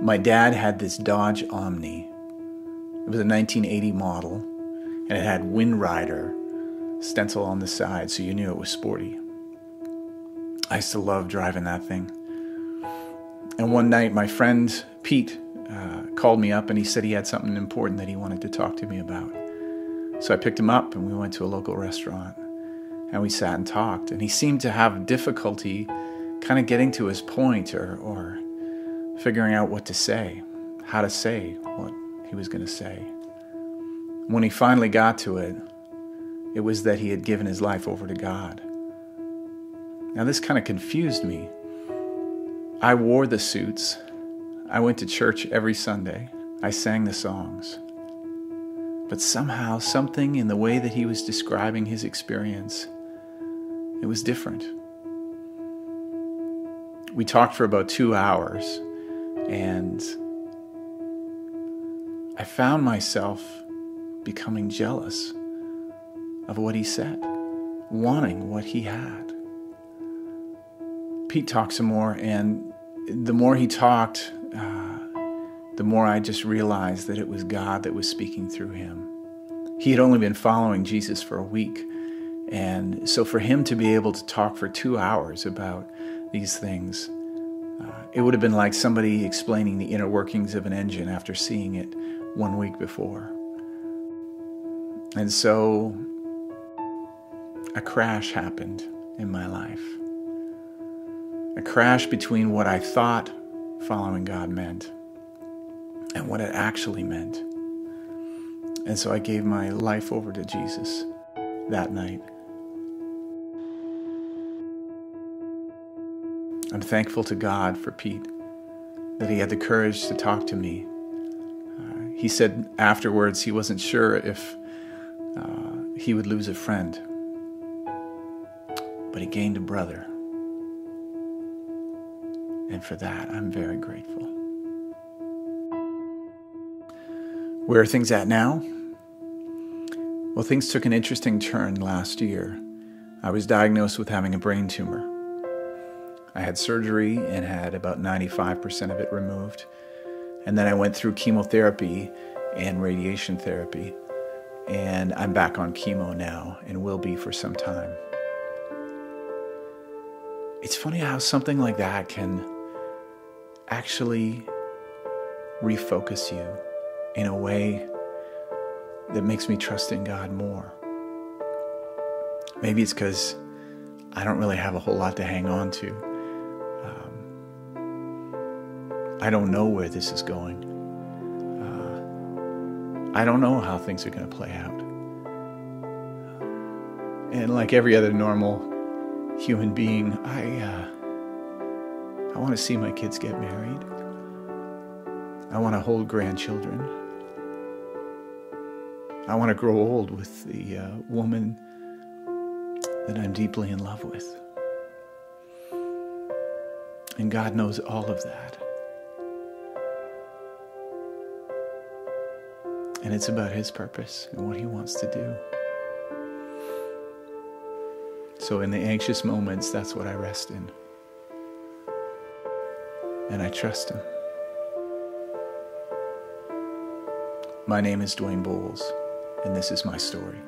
My dad had this Dodge Omni. It was a 1980 model, and it had Wind Rider stencil on the side, so you knew it was sporty. I used to love driving that thing. And one night, my friend Pete called me up, and he said he had something important that he wanted to talk to me about. So I picked him up, and we went to a local restaurant, and we sat and talked. And he seemed to have difficulty kind of getting to his point or figuring out what to say, how to say what he was going to say. When he finally got to it, it was that he had given his life over to God. Now this kind of confused me. I wore the suits. I went to church every Sunday. I sang the songs. But somehow, something in the way that he was describing his experience, it was different. We talked for about 2 hours, and I found myself becoming jealous of what he said, wanting what he had. Pete talked some more, and the more he talked, the more I just realized that it was God that was speaking through him. He had only been following Jesus for a week, and so for him to be able to talk for 2 hours about these things, it would have been like somebody explaining the inner workings of an engine after seeing it 1 week before. And so a crash happened in my life. A crash between what I thought following God meant and what it actually meant. And so I gave my life over to Jesus that night. I'm thankful to God for Pete, that he had the courage to talk to me. He said afterwards he wasn't sure if he would lose a friend, but he gained a brother. And for that, I'm very grateful. Where are things at now? Well, things took an interesting turn last year. I was diagnosed with having a brain tumor. I had surgery and had about 95% of it removed. And then I went through chemotherapy and radiation therapy. And I'm back on chemo now and will be for some time. It's funny how something like that can actually refocus you in a way that makes me trust in God more. Maybe it's because I don't really have a whole lot to hang on to. I don't know where this is going. I don't know how things are going to play out. And like every other normal human being, I want to see my kids get married. I want to hold grandchildren. I want to grow old with the woman that I'm deeply in love with. And God knows all of that. And it's about His purpose and what He wants to do. So in the anxious moments, that's what I rest in. And I trust Him. My name is Dwayne Bowles, and this is my story.